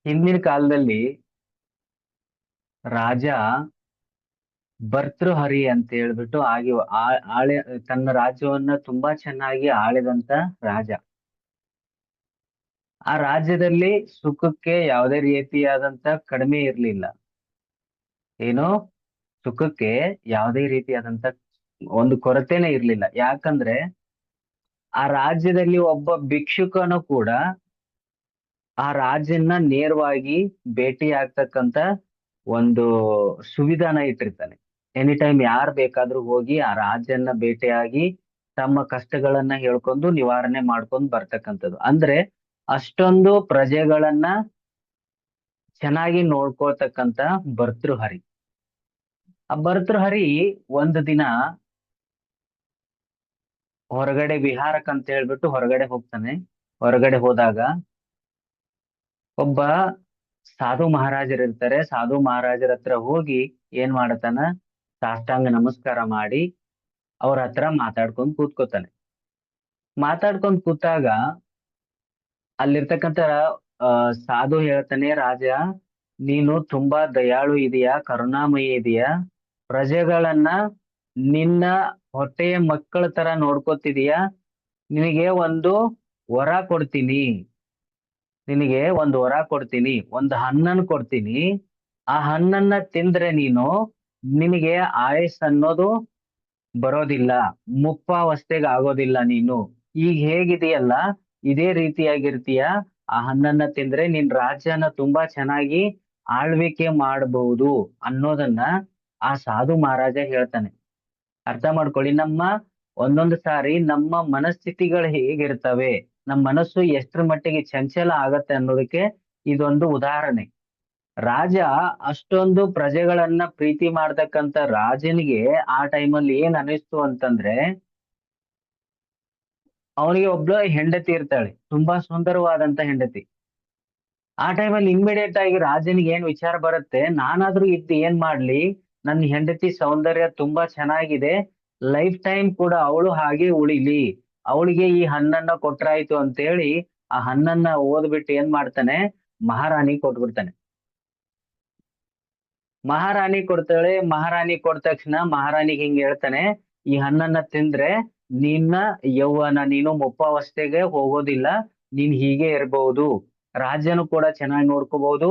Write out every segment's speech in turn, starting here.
ಹಿಂದಿನ ಕಾಲದಲ್ಲಿ ರಾಜ ಭರ್ತೃಹರಿ ಅಂತ ಹೇಳ್ಬಿಟ್ಟು ಆಳೆ ತನ್ನ ರಾಜ್ಯವನ್ನ ತುಂಬಾ ಚೆನ್ನಾಗಿ ಆಳಿದಂತ ರಾಜ. ಆ ರಾಜ್ಯದಲ್ಲಿ ಸುಖಕ್ಕೆ ಯಾವುದೇ ರೀತಿಯಾದಂತ ಕಡಿಮೆ ಇರ್ಲಿಲ್ಲ. ಏನು, ಸುಖಕ್ಕೆ ಯಾವುದೇ ರೀತಿಯಾದಂತ ಒಂದು ಕೊರತೆನೇ ಇರ್ಲಿಲ್ಲ. ಯಾಕಂದ್ರೆ ಆ ರಾಜ್ಯದಲ್ಲಿ ಒಬ್ಬ ಭಿಕ್ಷುಕನು ಕೂಡ ಆ ರಾಜನ್ನ ನೇರವಾಗಿ ಭೇಟಿ ಆಗ್ತಕ್ಕಂತ ಒಂದು ಸುವಿಧಾನ ಇಟ್ಟಿರ್ತಾನೆ. ಎನಿ ಟೈಮ್ ಯಾರ್ ಬೇಕಾದ್ರೂ ಹೋಗಿ ಆ ರಾಜನ್ನ ಭೇಟಿಯಾಗಿ ತಮ್ಮ ಕಷ್ಟಗಳನ್ನ ಹೇಳ್ಕೊಂಡು ನಿವಾರಣೆ ಮಾಡ್ಕೊಂಡು ಬರ್ತಕ್ಕಂಥದ್ದು. ಅಂದ್ರೆ ಅಷ್ಟೊಂದು ಪ್ರಜೆಗಳನ್ನ ಚೆನ್ನಾಗಿ ನೋಡ್ಕೊಳ್ತಕ್ಕಂತ ಭರ್ತೃಹರಿ. ಆ ಭರ್ತೃಹರಿ ಒಂದು ದಿನ ಹೊರಗಡೆ ವಿಹಾರಕ್ಕಂತ ಹೇಳ್ಬಿಟ್ಟು ಹೊರಗಡೆ ಹೋಗ್ತಾನೆ. ಹೊರಗಡೆ ಹೋದಾಗ ಒಬ್ಬ ಸಾಧು ಮಹಾರಾಜರಿರ್ತಾರೆ. ಸಾಧು ಮಹಾರಾಜರ ಹತ್ರ ಹೋಗಿ ಏನ್ ಮಾಡತಾನ, ಸಾಷ್ಟಾಂಗ ನಮಸ್ಕಾರ ಮಾಡಿ ಅವ್ರ ಹತ್ರ ಮಾತಾಡ್ಕೊಂಡ್ ಕೂತ್ಕೋತಾನೆ. ಮಾತಾಡ್ಕೊಂಡ್ ಕೂತಾಗ ಅಲ್ಲಿರ್ತಕ್ಕಂಥ ಸಾಧು ಹೇಳ್ತಾನೆ, ರಾಜ ನೀನು ತುಂಬಾ ದಯಾಳು ಇದೆಯಾ, ಕರುಣಾಮಯಿ ಇದೆಯಾ, ಪ್ರಜೆಗಳನ್ನ ನಿನ್ನ ಹೊಟ್ಟೆಯ ಮಕ್ಕಳ ತರ ನೋಡ್ಕೋತಿದೀಯಾ, ನಿನಗೆ ಒಂದು ವರ ಕೊಡ್ತೀನಿ. ನಿನಗೆ ಒಂದು ವರ ಕೊಡ್ತೀನಿ, ಒಂದು ಹಣ್ಣನ್ನು ಕೊಡ್ತೀನಿ. ಆ ಹಣ್ಣನ್ನ ತಿಂದ್ರೆ ನಿನಗೆ ಆಯಸ್ ಅನ್ನೋದು ಬರೋದಿಲ್ಲ, ಮುಪ್ಪಾವಸ್ಥೆಗೆ ಆಗೋದಿಲ್ಲ. ನೀನು ಈಗ ಹೇಗಿದೆಯಲ್ಲ ಇದೇ ರೀತಿಯಾಗಿರ್ತೀಯ. ಆ ಹಣ್ಣನ್ನ ತಿಂದ್ರೆ ನಿನ್ ರಾಜ್ಯನ ತುಂಬಾ ಚೆನ್ನಾಗಿ ಆಳ್ವಿಕೆ ಮಾಡಬಹುದು ಅನ್ನೋದನ್ನ ಆ ಸಾಧು ಮಹಾರಾಜ ಹೇಳ್ತಾನೆ. ಅರ್ಥ ಮಾಡ್ಕೊಳ್ಳಿ, ಒಂದೊಂದು ಸಾರಿ ನಮ್ಮ ಮನಸ್ಥಿತಿಗಳು ಹೇಗಿರ್ತವೆ, ನಮ್ಮ ಮನಸ್ಸು ಎಷ್ಟರ ಮಟ್ಟಿಗೆ ಚಂಚಲ ಆಗತ್ತೆ ಅನ್ನೋದಕ್ಕೆ ಇದೊಂದು ಉದಾಹರಣೆ. ರಾಜ ಅಷ್ಟೊಂದು ಪ್ರಜೆಗಳನ್ನ ಪ್ರೀತಿ ಮಾಡ್ತಕ್ಕಂತ ರಾಜನಿಗೆ ಆ ಟೈಮಲ್ಲಿ ಏನ್ ಅನಿಸ್ತು ಅಂತಂದ್ರೆ, ಅವನಿಗೆ ಒಬ್ಳು ಹೆಂಡತಿ ಇರ್ತಾಳೆ, ತುಂಬಾ ಸುಂದರವಾದಂತ ಹೆಂಡತಿ. ಆ ಟೈಮಲ್ಲಿ ಇಮ್ಮಿಡಿಯೇಟ್ ಆಗಿ ರಾಜನಿಗೆ ಏನ್ ವಿಚಾರ ಬರುತ್ತೆ, ನಾನಾದ್ರೂ ಇದ್ದು ಏನ್ ಮಾಡ್ಲಿ, ನನ್ನ ಹೆಂಡತಿ ಸೌಂದರ್ಯ ತುಂಬಾ ಚೆನ್ನಾಗಿದೆ, ಲೈಫ್ ಟೈಮ್ ಕೂಡ ಅವಳು ಹಾಗೆ ಉಳಿಲಿ, ಅವಳಿಗೆ ಈ ಹಣ್ಣನ್ನ ಕೊಟ್ರಾಯ್ತು ಅಂತೇಳಿ ಆ ಹಣ್ಣನ್ನ ಓದ್ಬಿಟ್ಟು ಏನ್ ಮಾಡ್ತಾನೆ, ಮಹಾರಾಣಿ ಕೊಟ್ಬಿಡ್ತಾನೆ. ಮಹಾರಾಣಿ ಕೊಡ್ತಾಳೆ. ಮಹಾರಾಣಿ ಕೊಟ್ಟ ತಕ್ಷಣ ಮಹಾರಾಣಿಗೆ ಹಿಂಗ್ ಹೇಳ್ತಾನೆ, ಈ ಹಣ್ಣನ್ನ ತಿಂದ್ರೆ ನಿನ್ನ ಯೌವನ, ನೀನು ಮುಪ್ಪಾವಸ್ಥೆಗೆ ಹೋಗೋದಿಲ್ಲ, ನೀನ್ ಹೀಗೆ ಇರ್ಬಹುದು, ರಾಜ್ಯನು ಕೂಡ ಚೆನ್ನಾಗಿ ನೋಡ್ಕೋಬಹುದು,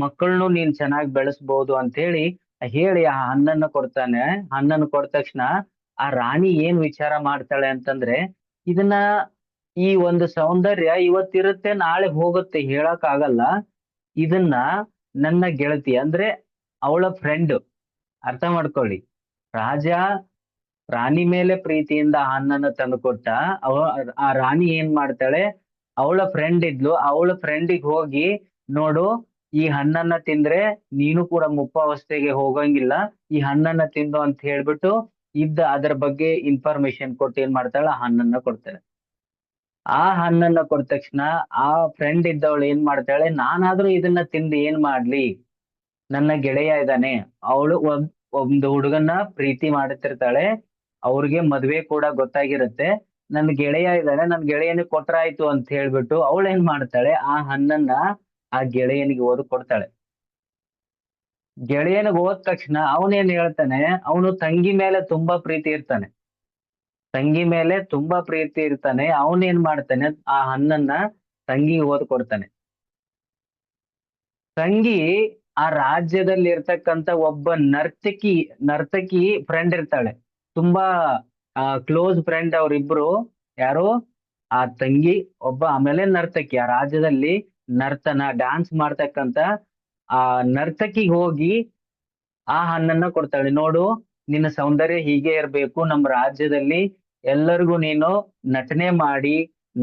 ಮಕ್ಕಳನ್ನು ನೀನ್ ಚೆನ್ನಾಗಿ ಬೆಳೆಸ್ಬಹುದು ಅಂತ ಹೇಳಿ ಆ ಹಣ್ಣನ್ನ ಕೊಡ್ತಾನೆ. ಹಣ್ಣನ್ನು ಕೊಟ್ಟ ತಕ್ಷಣ ಆ ರಾಣಿ ಏನ್ ವಿಚಾರ ಮಾಡ್ತಾಳೆ ಅಂತಂದ್ರೆ, ಇದನ್ನ ಈ ಒಂದು ಸೌಂದರ್ಯ ಇವತ್ತಿರುತ್ತೆ ನಾಳೆ ಹೋಗುತ್ತೆ ಹೇಳಕ್ ಆಗಲ್ಲ, ಇದನ್ನ ನನ್ನ ಗೆಳತಿ ಅಂದ್ರೆ ಅವಳ ಫ್ರೆಂಡ್, ಅರ್ಥ ಮಾಡ್ಕೊಳ್ಳಿ, ರಾಜ ರಾಣಿ ಮೇಲೆ ಪ್ರೀತಿಯಿಂದ ಆ ಹಣ್ಣನ್ನ ತಂದು ಕೊಟ್ಟ. ಆ ರಾಣಿ ಏನ್ ಮಾಡ್ತಾಳೆ, ಅವಳ ಫ್ರೆಂಡ್ ಇದ್ಲು, ಅವಳ ಫ್ರೆಂಡಿಗೆ ಹೋಗಿ ನೋಡು, ಈ ಹಣ್ಣನ್ನ ತಿಂದ್ರೆ ನೀನು ಕೂಡ ಮುಪ್ಪಾವಸ್ಥೆಗೆ ಹೋಗಂಗಿಲ್ಲ, ಈ ಹಣ್ಣನ್ನ ತಿಂದು ಅಂತ ಹೇಳ್ಬಿಟ್ಟು ಅದರ ಬಗ್ಗೆ ಇನ್ಫಾರ್ಮೇಶನ್ ಕೊಟ್ಟು ಏನ್ ಮಾಡ್ತಾಳೆ, ಆ ಹಣ್ಣನ್ನ ಕೊಡ್ತಾಳೆ. ಆ ಹಣ್ಣನ್ನ ಕೊಟ್ಟ ತಕ್ಷಣ ಆ ಫ್ರೆಂಡ್ ಇದ್ದವಳು ಏನ್ ಮಾಡ್ತಾಳೆ, ನಾನಾದ್ರೂ ಇದನ್ನ ತಿಂದು ಏನ್ ಮಾಡ್ಲಿ, ನನ್ನ ಗೆಳೆಯ ಇದ್ದಾನೆ, ಅವಳು ಒಂದು ಹುಡುಗನ್ನ ಪ್ರೀತಿ ಮಾಡುತ್ತಿರ್ತಾಳೆ, ಅವ್ರಿಗೆ ಮದ್ವೆ ಕೂಡ ಗೊತ್ತಾಗಿರುತ್ತೆ, ನನ್ನ ಗೆಳೆಯ ಇದ್ದಾನೆ, ನನ್ನ ಗೆಳೆಯನಿಗೆ ಕೊಟ್ರಾಯ್ತು ಅಂತ ಹೇಳ್ಬಿಟ್ಟು ಅವಳು ಏನ್ ಮಾಡ್ತಾಳೆ, ಆ ಹಣ್ಣನ್ನ ಆ ಗೆಳೆಯನಿಗೆ ಓದು ಕೊಡ್ತಾಳೆ. ಗೆಳೆಯನಿಗೆ ಹೋದ ತಕ್ಷಣ ಅವನೇನ್ ಹೇಳ್ತಾನೆ, ಅವನು ತಂಗಿ ಮೇಲೆ ತುಂಬಾ ಪ್ರೀತಿ ಇರ್ತಾನೆ, ತಂಗಿ ಮೇಲೆ ತುಂಬಾ ಪ್ರೀತಿ ಇರ್ತಾನೆ, ಅವನೇನ್ ಮಾಡ್ತಾನೆ, ಆ ಹಣ್ಣನ್ನ ತಂಗಿಗೆ ಓದ್ ಕೊಡ್ತಾನೆ. ತಂಗಿ ಆ ರಾಜ್ಯದಲ್ಲಿ ಇರ್ತಕ್ಕಂತ ಒಬ್ಬ ನರ್ತಕಿ ಫ್ರೆಂಡ್ ಇರ್ತಾಳೆ, ತುಂಬಾ ಕ್ಲೋಸ್ ಫ್ರೆಂಡ್ ಅವ್ರಿಬ್ರು. ಯಾರು, ಆ ತಂಗಿ ಒಬ್ಬ, ಆಮೇಲೆ ನರ್ತಕಿ, ಆ ರಾಜ್ಯದಲ್ಲಿ ಡ್ಯಾನ್ಸ್ ಮಾಡ್ತಕ್ಕಂತ ಆ ನರ್ತಕಿಗೆ ಹೋಗಿ ಆ ಹಣ್ಣನ್ನ ಕೊಡ್ತಾಳೆ. ನೋಡು, ನಿನ್ನ ಸೌಂದರ್ಯ ಹೀಗೆ ಇರ್ಬೇಕು, ನಮ್ಮ ರಾಜ್ಯದಲ್ಲಿ ಎಲ್ಲರಿಗೂ ನೀನು ನಟನೆ ಮಾಡಿ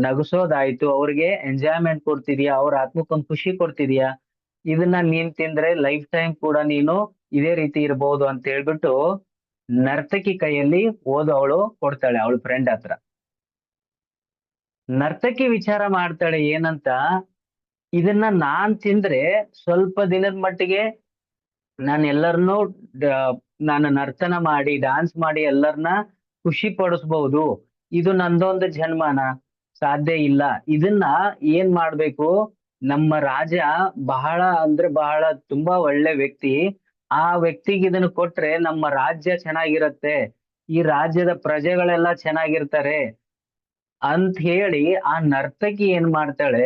ನಗಸೋದಾಯ್ತು, ಅವ್ರಿಗೆ ಎಂಜಾಯ್ಮೆಂಟ್ ಕೊಡ್ತಿದ್ಯಾ, ಅವ್ರ ಆತ್ಮಕ್ಕೊಂದು ಖುಷಿ ಕೊಡ್ತಿದ್ಯಾ, ಇದನ್ನ ನೀನ್ ತಿಂದ್ರೆ ಲೈಫ್ ಟೈಮ್ ಕೂಡ ನೀನು ಇದೇ ರೀತಿ ಇರ್ಬೋದು ಅಂತ ಹೇಳ್ಬಿಟ್ಟು ನರ್ತಕಿ ಕೈಯಲ್ಲಿ ಅವಳು ಕೊಡ್ತಾಳೆ ಅವಳ ಫ್ರೆಂಡ್ ಹತ್ರ. ನರ್ತಕಿ ವಿಚಾರ ಮಾಡ್ತಾಳೆ ಏನಂತ, ಇದನ್ನ ನಾನ್ ತಿಂದ್ರೆ ಸ್ವಲ್ಪ ದಿನದ ಮಟ್ಟಿಗೆ ನಾನು ಎಲ್ಲರನ್ನೂ ನಾನು ನರ್ತನ ಮಾಡಿ ಡಾನ್ಸ್ ಮಾಡಿ ಎಲ್ಲರನ್ನ ಖುಷಿ ಪಡಿಸ್ಬಹುದು, ಇದು ನಂದೊಂದು ಜನ್ಮನ, ಸಾಧ್ಯ ಇಲ್ಲ. ಇದನ್ನ ಏನ್ ಮಾಡ್ಬೇಕು, ನಮ್ಮ ರಾಜ ಬಹಳ ಅಂದ್ರೆ ಬಹಳ ತುಂಬಾ ಒಳ್ಳೆ ವ್ಯಕ್ತಿ. ಆ ವ್ಯಕ್ತಿಗೆ ಇದನ್ನ ಕೊಟ್ರೆ ನಮ್ಮ ರಾಜ್ಯ ಚೆನ್ನಾಗಿರತ್ತೆ, ಈ ರಾಜ್ಯದ ಪ್ರಜೆಗಳೆಲ್ಲ ಚೆನ್ನಾಗಿರ್ತಾರೆ ಅಂತ ಹೇಳಿ ಆ ನರ್ತಕಿ ಏನ್ ಮಾಡ್ತಾಳೆ,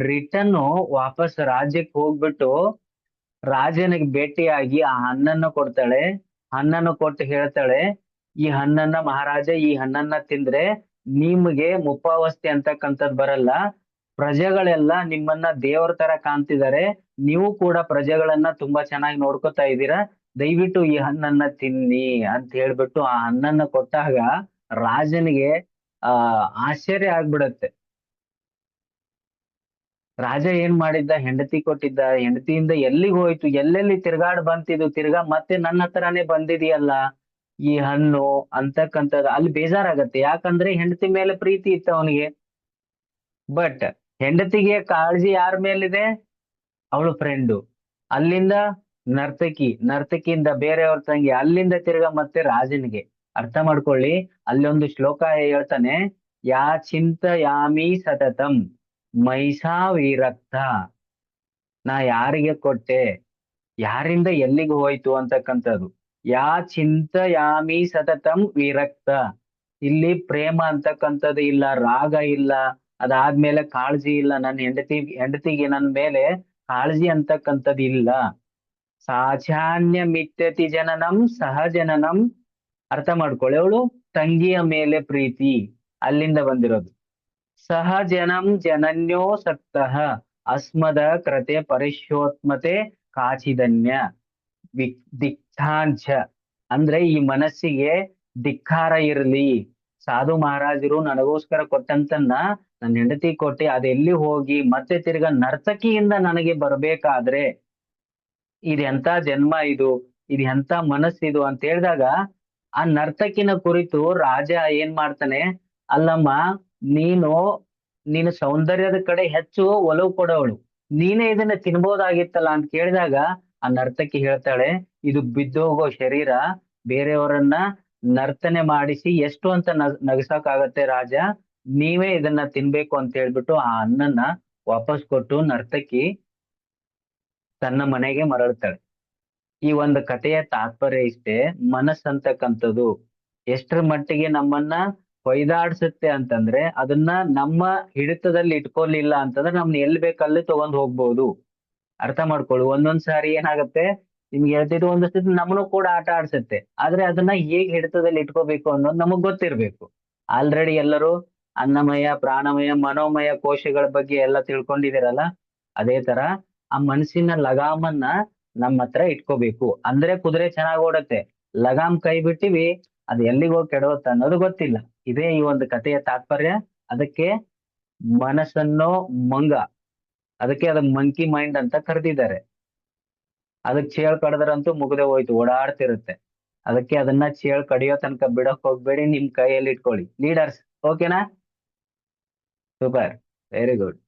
ರಿಟರ್ನ್ ವಾಪಸ್ ರಾಜ್ಯಕ್ಕೆ ಹೋಗ್ಬಿಟ್ಟು ರಾಜನಿಗೆ ಭೇಟಿಯಾಗಿ ಆ ಹಣ್ಣನ್ನ ಕೊಡ್ತಾಳೆ. ಹಣ್ಣನ್ನು ಕೊಟ್ಟು ಹೇಳ್ತಾಳೆ, ಈ ಹಣ್ಣನ್ನ ಮಹಾರಾಜ, ಈ ಹಣ್ಣನ್ನ ತಿಂದ್ರೆ ನಿಮ್ಗೆ ಮುಪ್ಪಾವಸ್ಥೆ ಅಂತಕ್ಕಂಥದ್ದು ಬರಲ್ಲ. ಪ್ರಜೆಗಳೆಲ್ಲ ನಿಮ್ಮನ್ನ ದೇವರ ತರ ಕಾಣ್ತಿದ್ದಾರೆ. ನೀವು ಕೂಡ ಪ್ರಜೆಗಳನ್ನ ತುಂಬಾ ಚೆನ್ನಾಗಿ ನೋಡ್ಕೊತಾ ಇದ್ದೀರಾ. ದಯವಿಟ್ಟು ಈ ಹಣ್ಣನ್ನ ತಿನ್ನಿ ಅಂತ ಹೇಳ್ಬಿಟ್ಟು ಆ ಹಣ್ಣನ್ನ ಕೊಟ್ಟಾಗ ರಾಜನಿಗೆ ಆಶ್ಚರ್ಯ ಆಗ್ಬಿಡತ್ತೆ. ರಾಜ ಏನ್ ಮಾಡಿದ್ದ, ಹೆಂಡತಿ ಕೊಟ್ಟಿದ್ದ, ಹೆಂಡತಿಯಿಂದ ಎಲ್ಲಿಗೆ ಹೋಯ್ತು, ಎಲ್ಲೆಲ್ಲಿ ತಿರ್ಗಾಡ್ ಬಂತಿದ್ದು, ತಿರ್ಗಾ ಮತ್ತೆ ನನ್ನ ಹತ್ರನೇ ಬಂದಿದೆಯಲ್ಲ ಈ ಹಣ್ಣು ಅಂತಕ್ಕಂಥದ್ದು ಅಲ್ಲಿ ಬೇಜಾರಾಗತ್ತೆ. ಯಾಕಂದ್ರೆ ಹೆಂಡತಿ ಮೇಲೆ ಪ್ರೀತಿ ಇತ್ತು ಅವನಿಗೆ. ಬಟ್ ಹೆಂಡತಿಗೆ ಕಾಳಜಿ ಯಾರ ಮೇಲಿದೆ, ಅವಳು ಫ್ರೆಂಡು. ಅಲ್ಲಿಂದ ನರ್ತಕಿಯಿಂದ ಬೇರೆಯವ್ರ ತಂಗಿ, ಅಲ್ಲಿಂದ ತಿರ್ಗಾ ಮತ್ತೆ ರಾಜನಿಗೆ. ಅರ್ಥ ಮಾಡ್ಕೊಳ್ಳಿ, ಅಲ್ಲಿ ಒಂದು ಶ್ಲೋಕ ಹೇಳ್ತಾನೆ, ಯಾ ಚಿಂತಯಾಮಿ ಸತತಂ ಮೈಷಾ ವಿರಕ್ತ. ನಾ ಯಾರಿಗೆ ಕೊಟ್ಟೆ, ಯಾರಿಂದ ಎಲ್ಲಿಗೆ ಹೋಯ್ತು ಅಂತಕ್ಕಂಥದ್ದು. ಯಾ ಚಿಂತಯಾಮಿ ಸತತಂ ವಿರಕ್ತ. ಇಲ್ಲಿ ಪ್ರೇಮ ಅಂತಕ್ಕಂಥದ್ದು ಇಲ್ಲ, ರಾಗ ಇಲ್ಲ, ಅದಾದ್ಮೇಲೆ ಕಾಳಜಿ ಇಲ್ಲ. ನನ್ನ ಹೆಂಡತಿಗೆ ನನ್ನ ಮೇಲೆ ಕಾಳಜಿ ಅಂತಕ್ಕಂಥದ್ದು ಇಲ್ಲ. ಸಾಚಾನ್ಯ ಮಿತ್ಯತಿ ಜನನಂ ಸಹಜನನಂ. ಅರ್ಥ ಮಾಡ್ಕೊಳ್ಳಿ, ಅವಳು ತಂಗಿಯ ಮೇಲೆ ಪ್ರೀತಿ, ಅಲ್ಲಿಂದ ಬಂದಿರೋದು. ಸಹಜನಂ ಜನನ್ಯೋ ಸಕ್ತಃ ಅಸ್ಮದ ಕೃತೆ ಪರಿಶೋತ್ಮತೆ ಕಾಚಿದನ್ಯ ದಿಕ್ತಾಂಚ. ಅಂದ್ರೆ ಈ ಮನಸ್ಸಿಗೆ ಧಿಕ್ಕಾರ ಇರಲಿ. ಸಾಧು ಮಹಾರಾಜರು ನನಗೋಸ್ಕರ ಕೊಟ್ಟಂತನ್ನ ನನ್ನ ಹೆಂಡತಿ ಕೊಟ್ಟಿ ಅದೆಲ್ಲಿ ಹೋಗಿ ಮತ್ತೆ ತಿರ್ಗಾ ನರ್ತಕಿಯಿಂದ ನನಗೆ ಬರ್ಬೇಕಾದ್ರೆ ಇದೆಂತ ಜನ್ಮ ಇದು, ಇದು ಎಂತ ಮನಸ್ಸಿದು ಅಂತ ಹೇಳಿದಾಗ ಆ ನರ್ತಕಿನ ಕುರಿತು ರಾಜ ಏನ್ ಮಾಡ್ತಾನೆ, ಅಲ್ಲಮ್ಮ, ನೀನು ನೀನು ಸೌಂದರ್ಯದ ಕಡೆ ಹೆಚ್ಚು ಒಲವು ಕೊಡೋವಳು, ನೀನೇ ಇದನ್ನ ತಿನ್ಬೋದಾಗಿತ್ತಲ್ಲ ಅಂತ ಕೇಳಿದಾಗ ಆ ನರ್ತಕಿ ಹೇಳ್ತಾಳೆ, ಇದು ಬಿದ್ದೋಗೋ ಶರೀರ, ಬೇರೆಯವರನ್ನ ನರ್ತನೆ ಮಾಡಿಸಿ ಎಷ್ಟು ಅಂತ ನಗಸಕ್ಕಾಗತ್ತೆ ರಾಜ, ನೀವೇ ಇದನ್ನ ತಿನ್ಬೇಕು ಅಂತ ಹೇಳ್ಬಿಟ್ಟು ಆ ಅನ್ನನ್ನ ವಾಪಸ್ ಕೊಟ್ಟು ನರ್ತಕಿ ತನ್ನ ಮನೆಗೆ ಮರಳ್ತಾಳೆ. ಈ ಒಂದು ಕಥೆಯ ತಾತ್ಪರ್ಯ ಇಷ್ಟೇ. ಮನಸ್ಸಂತಕ್ಕಂಥದ್ದು ಎಷ್ಟರ ಮಟ್ಟಿಗೆ ನಮ್ಮನ್ನ ಹೊಯ್ದಾಡ್ಸುತ್ತೆ ಅಂತಂದ್ರೆ, ಅದನ್ನ ನಮ್ಮ ಹಿಡಿತದಲ್ಲಿ ಇಟ್ಕೊಲಿಲ್ಲ ಅಂತಂದ್ರೆ ನಮ್ನ ಎಲ್ಲಿ ಬೇಕಲ್ಲಿ ತಗೊಂಡ್ ಹೋಗ್ಬೋದು. ಅರ್ಥ ಮಾಡ್ಕೊಳ್ಳಿ, ಒಂದೊಂದ್ ಸಾರಿ ಏನಾಗುತ್ತೆ, ನಿಮ್ಗೆ ಹೇಳ್ತಿದ್ದು ಒಂದೊಂದ್ ನಮ್ಮನ್ನು ಕೂಡ ಆಟ ಆಡ್ಸುತ್ತೆ. ಆದ್ರೆ ಅದನ್ನ ಹೇಗ್ ಹಿಡಿತದಲ್ಲಿ ಇಟ್ಕೋಬೇಕು ಅನ್ನೋದು ನಮಗ್ ಗೊತ್ತಿರ್ಬೇಕು. ಆಲ್ರೆಡಿ ಎಲ್ಲರೂ ಅನ್ನಮಯ, ಪ್ರಾಣಮಯ, ಮನೋಮಯ ಕೋಶಗಳ ಬಗ್ಗೆ ಎಲ್ಲ ತಿಳ್ಕೊಂಡಿದ್ದೀರಲ್ಲ. ಅದೇ ತರ ಆ ಮನಸ್ಸಿನ ಲಗಾಮನ್ನ ನಮ್ಮ ಹತ್ರ ಇಟ್ಕೋಬೇಕು. ಅಂದ್ರೆ ಕುದುರೆ ಚೆನ್ನಾಗ್ ಓಡತ್ತೆ, ಲಗಾಮ್ ಕೈ ಬಿಟ್ಟಿವಿ, ಅದು ಎಲ್ಲಿಗೆ ಹೋಗಿ ಕೆಡವತ್ತ ಅನ್ನೋದು ಗೊತ್ತಿಲ್ಲ. ಇದೇ ಈ ಒಂದು ಕಥೆಯ ತಾತ್ಪರ್ಯ. ಅದಕ್ಕೆ ಮನಸ್ಸನ್ನೋ ಮಂಗ, ಅದಕ್ಕೆ ಅದಕ್ಕೆ ಮಂಕಿ ಮೈಂಡ್ ಅಂತ ಕರೆದಿದ್ದಾರೆ. ಅದಕ್ಕೆ ಚೇಳ್ ಕಡದ್ರಂತೂ ಮುಗ್ದೆ ಹೋಯ್ತು, ಓಡಾಡ್ತಿರುತ್ತೆ. ಅದಕ್ಕೆ ಅದನ್ನ ಚೇಳ್ ಕಡಿಯೋ ತನಕ ಬಿಡಕ್ ಹೋಗ್ಬೇಡಿ, ನಿಮ್ ಕೈಯಲ್ಲಿ ಇಟ್ಕೊಳ್ಳಿ ಲೀಡರ್ಸ್. ಓಕೆನಾ? Super, very good.